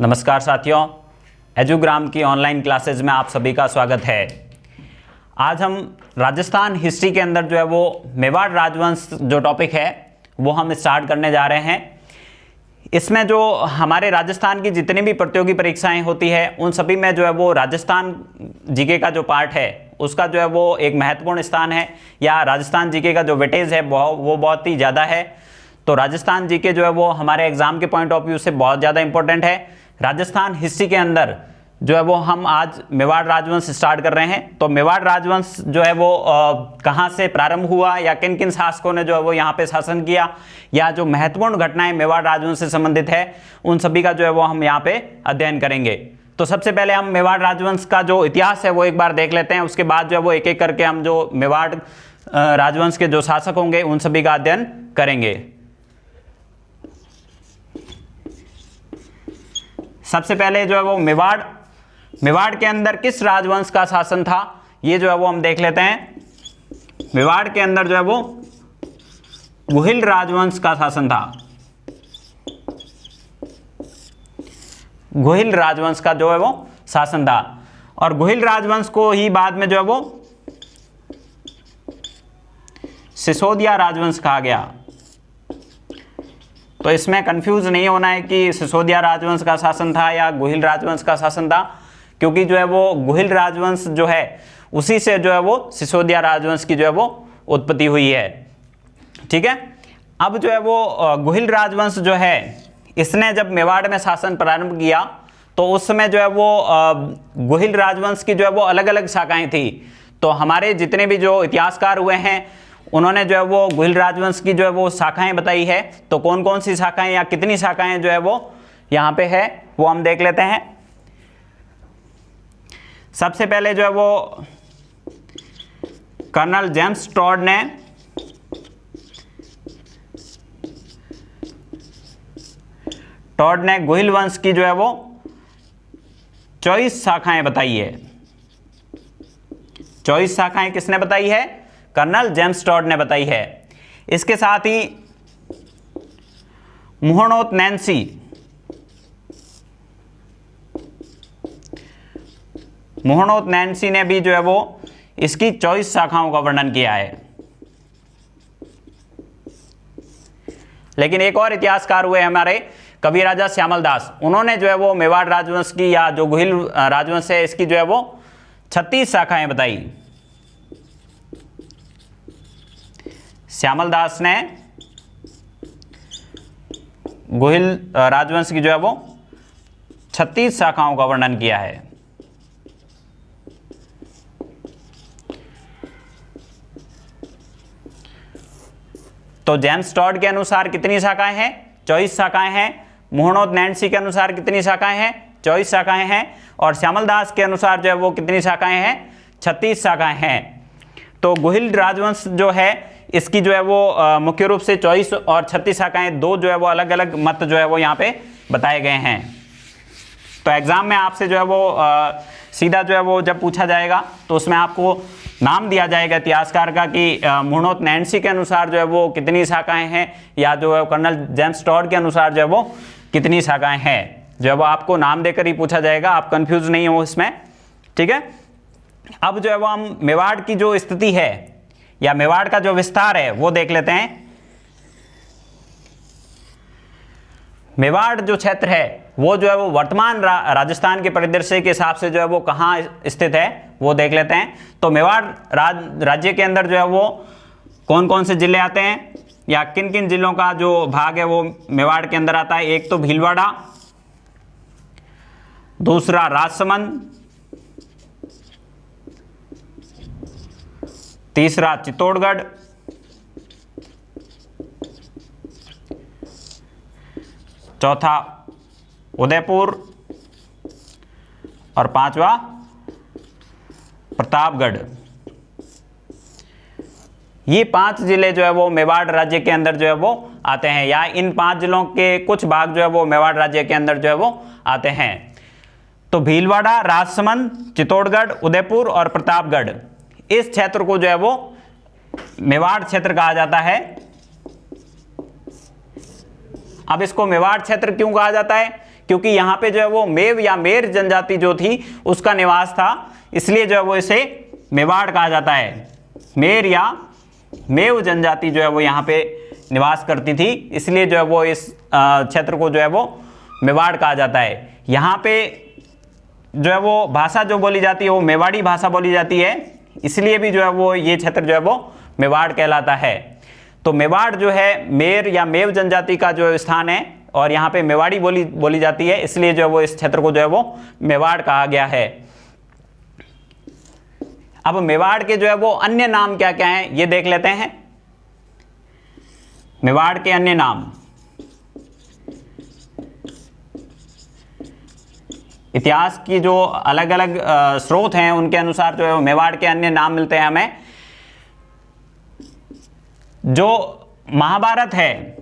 नमस्कार साथियों, एजुग्राम की ऑनलाइन क्लासेज में आप सभी का स्वागत है। आज हम राजस्थान हिस्ट्री के अंदर जो है वो मेवाड़ राजवंश जो टॉपिक है वो हम स्टार्ट करने जा रहे हैं। इसमें जो हमारे राजस्थान की जितनी भी प्रतियोगी परीक्षाएं होती है उन सभी में जो है वो राजस्थान जीके का जो पार्ट है उसका जो है वो एक महत्वपूर्ण स्थान है, या राजस्थान जीके का जो वेटेज है वो बहुत ही ज़्यादा है। तो राजस्थान जीके जो है वो हमारे एग्जाम के पॉइंट ऑफ व्यू से बहुत ज़्यादा इंपॉर्टेंट है। राजस्थान हिस्ट्री के अंदर जो है वो हम आज मेवाड़ राजवंश स्टार्ट कर रहे हैं। तो मेवाड़ राजवंश जो है वो कहाँ से प्रारंभ हुआ, या किन किन शासकों ने जो है वो यहाँ पे शासन किया, या जो महत्वपूर्ण घटनाएं मेवाड़ राजवंश से संबंधित है उन सभी का जो है वो हम यहाँ पे अध्ययन करेंगे। तो सबसे पहले हम मेवाड़ राजवंश का जो इतिहास है वो एक बार देख लेते हैं। उसके बाद जो है वो एक एक करके हम जो मेवाड़ राजवंश के जो शासक होंगे उन सभी का अध्ययन करेंगे। सबसे पहले जो है वो मेवाड़ के अंदर किस राजवंश का शासन था, ये जो है वो हम देख लेते हैं। मेवाड़ के अंदर जो है वो गुहिल राजवंश का शासन था। गुहिल राजवंश का जो है वो शासन था, और गुहिल राजवंश को ही बाद में जो है वो सिसोदिया राजवंश कहा गया। तो इसमें कंफ्यूज नहीं होना है कि सिसोदिया राजवंश का शासन था या गुहिल राजवंश का शासन था, क्योंकि जो है वो गुहिल राजवंश जो है उसी से जो है वो सिसोदिया राजवंश की जो है वो उत्पत्ति हुई है। ठीक है। अब जो है वो गुहिल राजवंश जो है इसने जब मेवाड़ में शासन प्रारंभ किया तो उस समय जो है वो गुहिल राजवंश की जो है वो अलग अलग शाखाएं थी। तो हमारे जितने भी जो इतिहासकार हुए हैं उन्होंने जो है वो गुहिल राजवंश की जो है वो शाखाएं बताई है। तो कौन कौन सी शाखाएं या कितनी शाखाएं जो है वो यहाँ पे है वो हम देख लेते हैं। सबसे पहले जो है वो कर्नल जेम्स टॉड ने गुहिल वंश की जो है वो 24 शाखाएं बताई है। 24 शाखाएं किसने बताई है? कर्नल जेम्स टॉड ने बताई है। इसके साथ ही मुहणोत नैन्सी ने भी जो है वो इसकी 24 शाखाओं का वर्णन किया है। लेकिन एक और इतिहासकार हुए हमारे कविराजा श्यामल दास, उन्होंने जो है वो मेवाड़ राजवंश की या जो गुहिल राजवंश है इसकी जो है वो 36 शाखाएं बताई। श्यामल दास ने गुहिल राजवंश की जो है वो 36 शाखाओं का वर्णन किया है। तो जेम्स टॉड के अनुसार कितनी शाखाएं हैं? 24 शाखाएं हैं। मुहणोत नैन्सी के अनुसार कितनी शाखाएं हैं? 24 शाखाएं हैं। और श्यामल दास के अनुसार जो है वो कितनी शाखाएं हैं? 36 शाखाएं हैं। तो गुहिल राजवंश जो है इसकी जो है वो मुख्य रूप से 24 और 36 शाखाएं, दो जो है वो अलग अलग मत जो है वो यहाँ पे बताए गए हैं। तो एग्जाम में आपसे जो है वो सीधा जो है वो जब पूछा जाएगा तो उसमें आपको नाम दिया जाएगा इतिहासकार का कि मुहणोत नैन्सी के अनुसार जो है वो कितनी शाखाएं हैं, या जो है कर्नल जेम्स टॉड के अनुसार जो है वो कितनी शाखाएं हैं, जो है वो आपको नाम देकर ही पूछा जाएगा। आप कंफ्यूज नहीं हो इसमें। ठीक है। अब जो है वो हम मेवाड़ की जो स्थिति है या मेवाड़ का जो विस्तार है वो देख लेते हैं। मेवाड़ जो क्षेत्र है वो जो है वो वर्तमान राजस्थान के परिदृश्य के हिसाब से जो है वो कहाँ स्थित है वो देख लेते हैं। तो मेवाड़ राज्य के अंदर जो है वो कौन कौन से जिले आते हैं या किन किन जिलों का जो भाग है वो मेवाड़ के अंदर आता है। एक तो भीलवाड़ा, दूसरा राजसमंद, तीसरा चित्तौड़गढ़, चौथा उदयपुर और पांचवा प्रतापगढ़। ये 5 जिले जो है वो मेवाड़ राज्य के अंदर जो है वो आते हैं, या इन 5 जिलों के कुछ भाग जो है वो मेवाड़ राज्य के अंदर जो है वो आते हैं। तो भीलवाड़ा, राजसमंद, चित्तौड़गढ़, उदयपुर और प्रतापगढ़, इस क्षेत्र को जो है वो मेवाड़ क्षेत्र कहा जाता है। अब इसको मेवाड़ क्षेत्र क्यों कहा जाता है? क्योंकि यहाँ पे जो है वो मेव या मेर जनजाति जो थी उसका निवास था, इसलिए जो है वो इसे मेवाड़ कहा जाता है। मेर या मेव जनजाति जो है वो यहाँ पे निवास करती थी, इसलिए जो है वो इस क्षेत्र को जो है वो मेवाड़ कहा जाता है। यहाँ पे जो है वो भाषा जो बोली जाती है वो मेवाड़ी भाषा बोली जाती है, इसलिए भी जो है वो ये क्षेत्र जो है वो मेवाड़ कहलाता है। तो मेवाड़ जो है मेर या मेव जनजाति का जो स्थान है और यहाँ पे मेवाड़ी बोली जाती है, इसलिए जो है वो इस क्षेत्र को जो है वो मेवाड़ कहा गया है। अब मेवाड़ के जो है वो अन्य नाम क्या क्या हैं ये देख लेते हैं। मेवाड़ के अन्य नाम, इतिहास की जो अलग अलग स्रोत हैं उनके अनुसार जो है मेवाड़ के अन्य नाम मिलते हैं हमें। जो महाभारत है,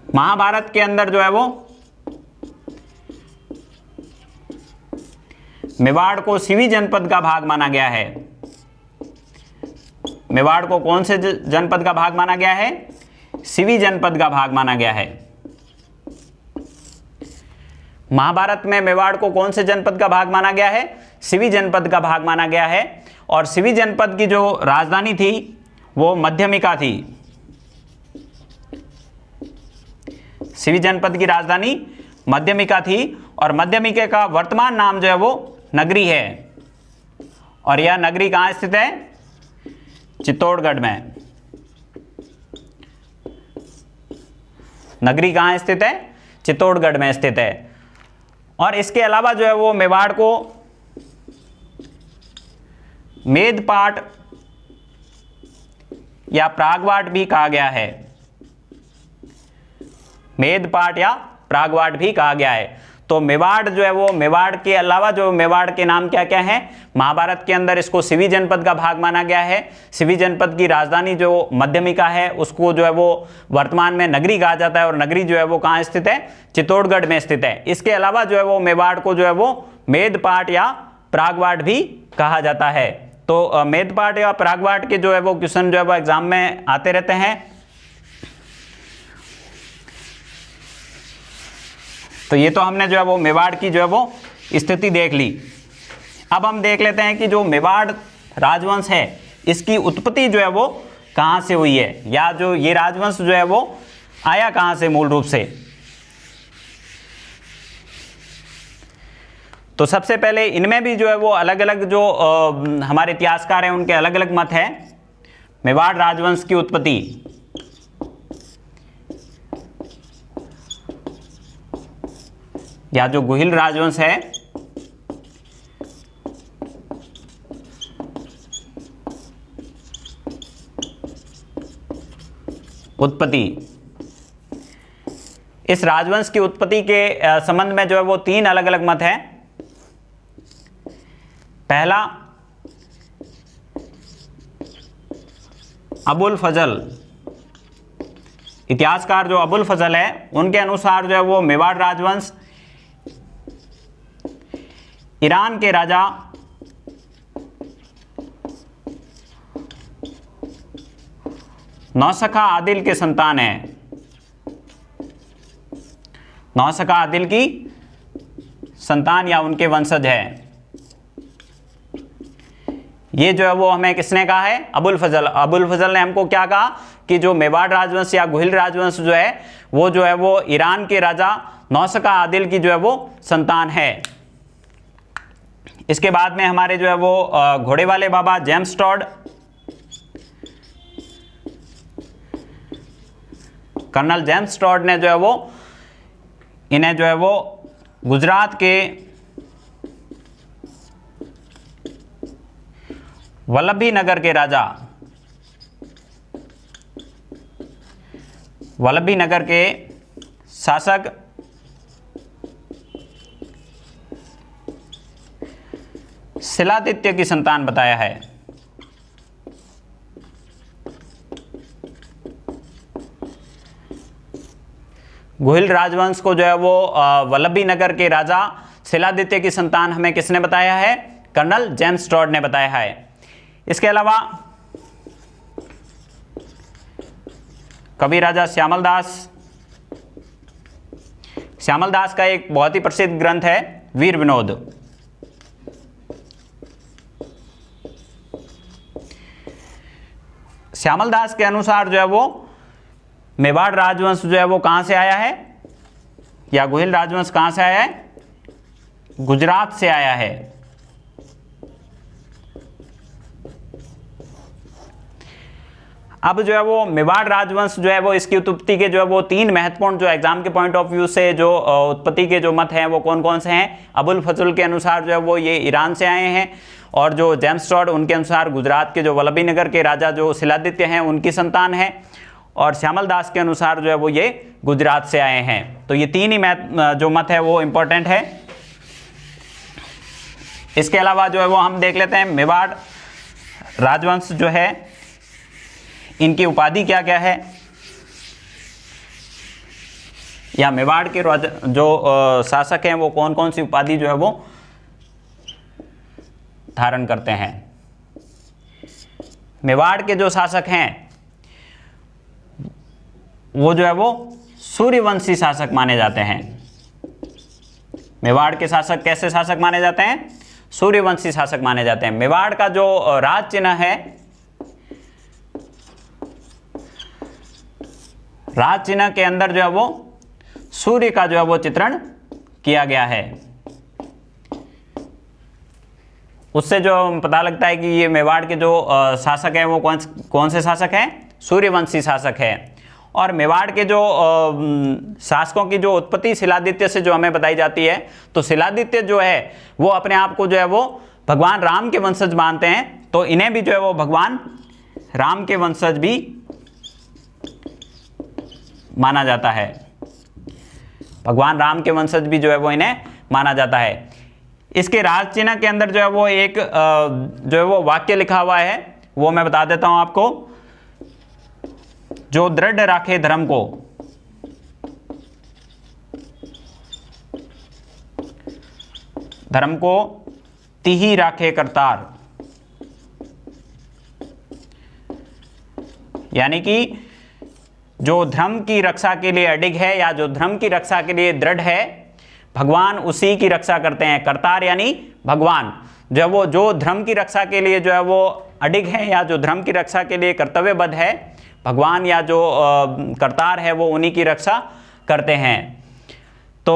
महाभारत के अंदर जो है वो मेवाड़ को सिवी जनपद का भाग माना गया है। मेवाड़ को कौन से जनपद का भाग माना गया है? सिवी जनपद का भाग माना गया है। महाभारत में मेवाड़ को कौन से जनपद का भाग माना गया है? सिवी जनपद का भाग माना गया है। और सिवी जनपद की जो राजधानी थी वो मध्यमिका थी। सिवी जनपद की राजधानी मध्यमिका थी और मध्यमिका का वर्तमान नाम जो है वो नगरी है। और यह नगरी कहाँ स्थित है? चित्तौड़गढ़ में। नगरी कहाँ स्थित है? चित्तौड़गढ़ में स्थित है। और इसके अलावा जो है वो मेवाड़ को मेदपाट या प्रागवाट भी कहा गया है। मेदपाट या प्रागवाट भी कहा गया है। तो मेवाड़ जो है वो, मेवाड़ के अलावा जो मेवाड़ के नाम क्या क्या हैं? महाभारत के अंदर इसको सिवी जनपद का भाग माना गया है। सिवी जनपद की राजधानी जो मध्यमिका है उसको जो है वो वर्तमान में नगरी कहा जाता है और नगरी जो है वो कहाँ स्थित है? चित्तौड़गढ़ में स्थित है। इसके अलावा जो है वो मेवाड़ को जो है वो मेदपाट या प्रागवाट भी कहा जाता है। तो मेदपाट या प्रागवाट के जो है वो क्वेश्चन जो है वो एग्जाम में आते रहते हैं। तो ये तो हमने जो है वो मेवाड़ की जो है वो स्थिति देख ली। अब हम देख लेते हैं कि जो मेवाड़ राजवंश है इसकी उत्पत्ति जो है वो कहाँ से हुई है, या जो ये राजवंश जो है वो आया कहाँ से मूल रूप से। तो सबसे पहले इनमें भी जो है वो अलग अलग जो हमारे इतिहासकार हैं उनके अलग अलग मत है। मेवाड़ राजवंश की उत्पत्ति, या जो गुहिल राजवंश है, उत्पत्ति, इस राजवंश की उत्पत्ति के संबंध में जो है वो तीन अलग अलग मत हैं। पहला, अबुल फजल, इतिहासकार जो अबुल फजल है उनके अनुसार जो है वो मेवाड़ राजवंश ईरान के राजा नौसखा आदिल के संतान है। नौसखा आदिल की संतान या उनके वंशज है। ये जो है वो हमें किसने कहा है? अबुल फजल। अबुल फजल ने हमको क्या कहा कि जो मेवाड़ राजवंश या गुहिल राजवंश जो है वो ईरान के राजा नौसखा आदिल की जो है वो संतान है। इसके बाद में हमारे जो है वो घोड़े वाले बाबा James Tod, colonel James Tod ने जो है वो इन्हें जो है वो गुजरात के वल्लभी नगर के राजा, वल्लभी नगर के शासक शिलादित्य की संतान बताया है। गुहिल राजवंश को जो है वो वल्लभी नगर के राजा शिलादित्य की संतान हमें किसने बताया है? कर्नल जेम्स टॉड ने बताया है। इसके अलावा कवि राजा श्यामल दास, श्यामल दास का एक बहुत ही प्रसिद्ध ग्रंथ है वीर विनोद। श्यामल दास के अनुसार जो है वो मेवाड़ राजवंश जो है वो कहां से आया है, या गोहिल राजवंश कहां से आया है, गुजरात से आया है। अब जो है वो मेवाड़ राजवंश जो है वो इसकी उत्पत्ति के जो है वो 3 महत्वपूर्ण जो एग्जाम के पॉइंट ऑफ व्यू से जो उत्पत्ति के जो मत हैं वो कौन कौन से हैं। अबुल फजल के अनुसार जो है वो ये ईरान से आए हैं, और जो जेम्स टॉड उनके अनुसार गुजरात के जो वल्लभी नगर के राजा जो शिलादित्य हैं उनकी संतान है, और श्यामल दास के अनुसार जो है वो ये गुजरात से आए हैं। तो ये 3 ही जो मत है वो इंपॉर्टेंट है। इसके अलावा जो है वो हम देख लेते हैं मेवाड़ राजवंश जो है इनकी उपाधि क्या क्या है, या मेवाड़ के जो शासक हैं वो कौन कौन सी उपाधि जो है वो धारण करते हैं। मेवाड़ के जो शासक हैं वो जो है वो सूर्यवंशी शासक माने जाते हैं। मेवाड़ के शासक कैसे शासक माने जाते हैं, सूर्यवंशी शासक माने जाते हैं। मेवाड़ का जो राज चिन्ह है, राज चिन्ह के अंदर जो है वो सूर्य का जो है वो चित्रण किया गया है। उससे जो पता लगता है कि ये मेवाड़ के जो शासक हैं वो कौन से शासक हैं, सूर्यवंशी शासक है। और मेवाड़ के जो शासकों की जो उत्पत्ति शिलादित्य से जो हमें बताई जाती है, तो शिलादित्य जो है वो अपने आप को जो है वो भगवान राम के वंशज मानते हैं, तो इन्हें भी जो है वो भगवान राम के वंशज भी माना जाता है। भगवान राम के वंशज भी जो है वो इन्हें माना जाता है। इसके राज चिन्ह के अंदर जो है वो एक जो है वो वाक्य लिखा हुआ है, वो मैं बता देता हूं आपको। जो दृढ़ राखे धर्म को, धर्म को तिहि राखे करतार, यानी कि जो धर्म की रक्षा के लिए अडिग है या जो धर्म की रक्षा के लिए दृढ़ है, भगवान उसी की रक्षा करते हैं। करतार यानी भगवान जो है वो जो धर्म की रक्षा के लिए जो है वो अडिग है या जो धर्म की रक्षा के लिए कर्तव्यबद्ध है, भगवान या जो करतार है वो उन्हीं की रक्षा करते हैं। तो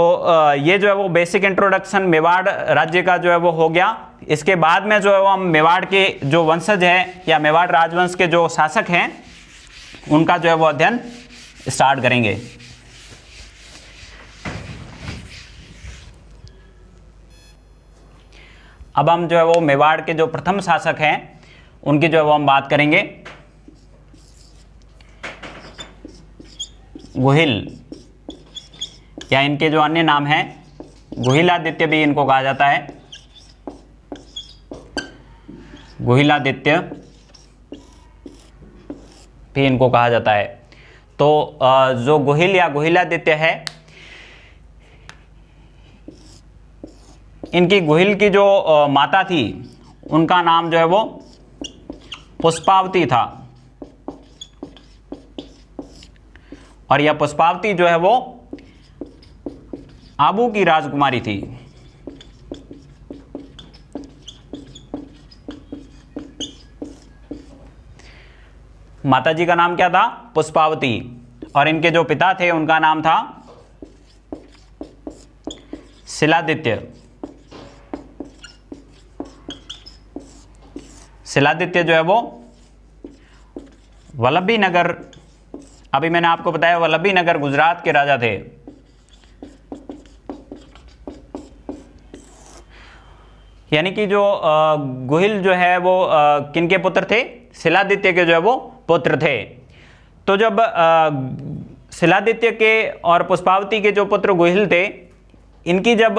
ये जो है वो बेसिक इंट्रोडक्शन मेवाड़ राज्य का जो है वो हो गया। इसके बाद में जो है वो हम मेवाड़ के जो वंशज हैं या मेवाड़ राजवंश के जो शासक हैं उनका जो है वो अध्ययन स्टार्ट करेंगे। अब हम जो है वो मेवाड़ के जो प्रथम शासक हैं उनकी जो है वो हम बात करेंगे। गोहिल, या इनके जो अन्य नाम हैं गोहिलादित्य भी इनको कहा जाता है। गोहिलादित्य भी इनको कहा जाता है। तो जो गोहिल या गोहिलादित्य है, इनकी गोहिल की जो माता थी उनका नाम जो है वो पुष्पावती था, और यह पुष्पावती जो है वो आबू की राजकुमारी थी। माता जी का नाम क्या था, पुष्पावती, और इनके जो पिता थे उनका नाम था शिलादित्य। शिलादित्य जो है वो वल्लभी नगर, अभी मैंने आपको बताया वल्लभी नगर गुजरात के राजा थे। यानी कि जो गोहिल जो है वो किनके पुत्र थे, शिलादित्य के जो है वो पुत्र थे। तो जब शिलादित्य के और पुष्पावती के जो पुत्र गोहिल थे, इनकी जब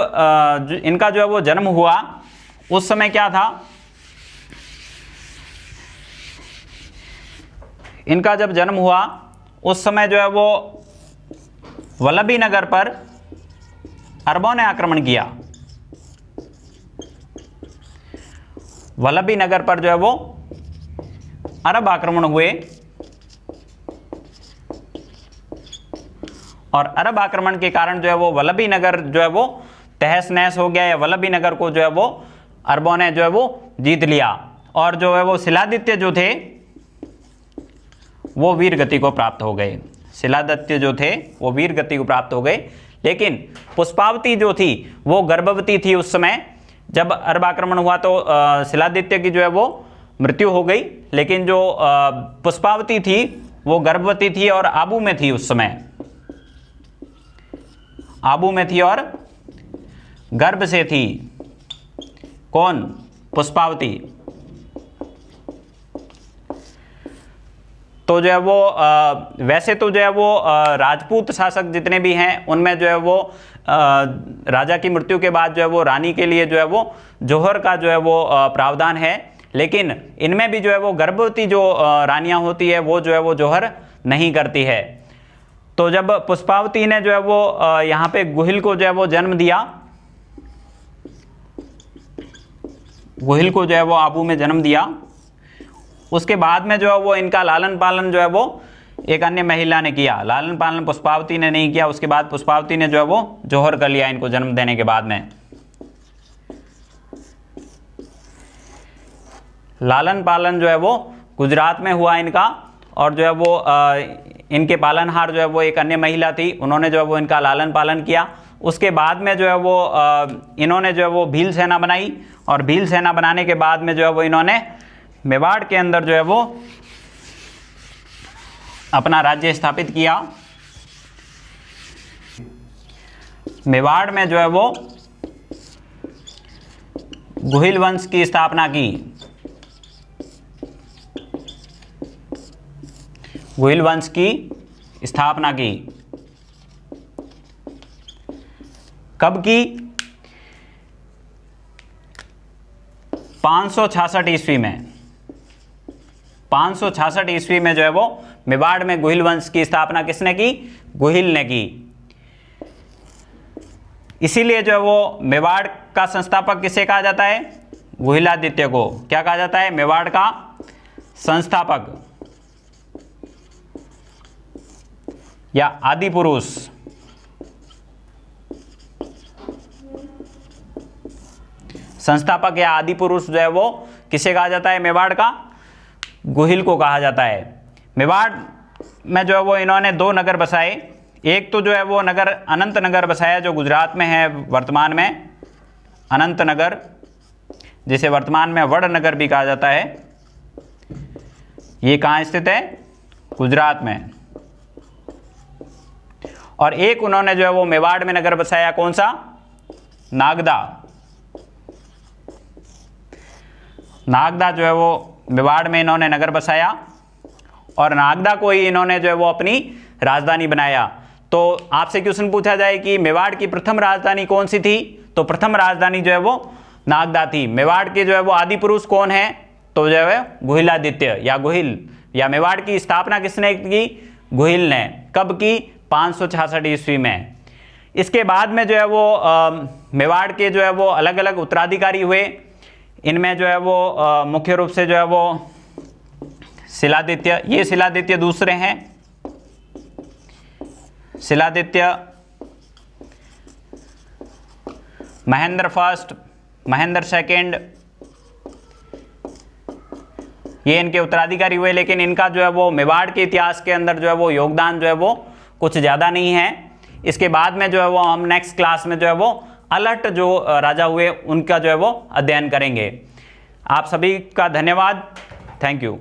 इनका जो है वो जन्म हुआ, उस समय क्या था, इनका जब जन्म हुआ उस समय जो है वो वल्लभी नगर पर अरबों ने आक्रमण किया। वल्लभी नगर पर जो है वो अरब आक्रमण हुए, और अरब आक्रमण के कारण जो है वो वल्लभी नगर जो है वो तहस नहस हो गया, या वल्लभी नगर को जो है वो अरबों ने जो है वो जीत लिया, और जो है वो शिलादित्य जो थे वो वीर गति को प्राप्त हो गए। शिलादित्य जो थे वो वीर गति को प्राप्त हो गए। लेकिन पुष्पावती जो थी वो गर्भवती थी उस समय जब अरब आक्रमण हुआ, तो शिलादित्य की जो है वो मृत्यु हो गई। लेकिन जो पुष्पावती थी वो गर्भवती थी और आबू में थी उस समय, आबू में थी और गर्भ से थी। कौन? पुष्पावती। तो जो है वो वैसे तो जो है वो राजपूत शासक जितने भी हैं उनमें जो है वो राजा की मृत्यु के बाद जो है वो रानी के लिए जो है वो जौहर का जो है वो प्रावधान है, लेकिन इनमें भी जो है वो गर्भवती जो रानियां होती है वो जो है वो जौहर नहीं करती है। तो जब पुष्पावती ने जो है वो यहाँ पे गुहिल को जो है वो जन्म दिया, गुहिल को जो है वो आबू में जन्म दिया, उसके बाद में जो है वो इनका लालन पालन जो है वो एक अन्य महिला ने किया। लालन पालन पुष्पावती ने नहीं किया, उसके बाद पुष्पावती ने जो है वो जौहर कर लिया इनको जन्म देने के बाद में। लालन पालन जो है वो गुजरात में हुआ इनका, और जो है वो इनके पालनहार जो है वो एक अन्य महिला थी, उन्होंने जो है वो इनका लालन पालन किया। उसके बाद में जो है वो इन्होंने जो है वो भील सेना बनाई, और भील सेना बनाने के बाद में जो है वो इन्होंने मेवाड़ के अंदर जो है वो अपना राज्य स्थापित किया। मेवाड़ में जो है वो गुहिल वंश की स्थापना की। गुहिल वंश की स्थापना की कब की? 566 ईस्वी में। 566 ईस्वी में जो है वो मेवाड़ में गुहिल वंश की स्थापना किसने की? गुहिल ने की। इसीलिए जो है वो मेवाड़ का संस्थापक किसे कहा जाता है? गुहिलादित्य को। क्या कहा जाता है? मेवाड़ का संस्थापक या आदि पुरुष। संस्थापक या आदि पुरुष जो है वो किसे कहा जाता है? मेवाड़ का गुहिल को कहा जाता है। मेवाड़ में जो है वो इन्होंने 2 नगर बसाए। एक तो जो है वो नगर अनंत नगर बसाया जो गुजरात में है वर्तमान में, अनंत नगर, जिसे वर्तमान में वडनगर भी कहा जाता है। ये कहाँ स्थित है? गुजरात में। और एक उन्होंने जो है वो मेवाड़ में नगर बसाया, कौन सा? नागदा। नागदा जो है वो मेवाड़ में इन्होंने नगर बसाया, और नागदा को ही इन्होंने जो है वो अपनी राजधानी बनाया। तो आपसे क्वेश्चन पूछा जाए कि मेवाड़ की प्रथम राजधानी कौन सी थी, तो प्रथम राजधानी जो है वो नागदा थी। मेवाड़ के जो है वो आदि पुरुष कौन है? तो जो है गुहिलादित्य या गुहिल, या मेवाड़ की स्थापना किसने की? गुहिल ने। कब की? 566 ईस्वी में। इसके बाद में जो है वो मेवाड़ के जो है वो अलग अलग उत्तराधिकारी हुए। इनमें जो है वो मुख्य रूप से जो है वो शिलादित्य, ये शिलादित्य दूसरे हैं। शिलादित्य, महेंद्र फर्स्ट, महेंद्र सेकंड, ये इनके उत्तराधिकारी हुए। लेकिन इनका जो है वो मेवाड़ के इतिहास के अंदर जो है वो योगदान जो है वो कुछ ज़्यादा नहीं है। इसके बाद में जो है वो हम नेक्स्ट क्लास में जो है वो अलट जो राजा हुए उनका जो है वो अध्ययन करेंगे। आप सभी का धन्यवाद। Thank you.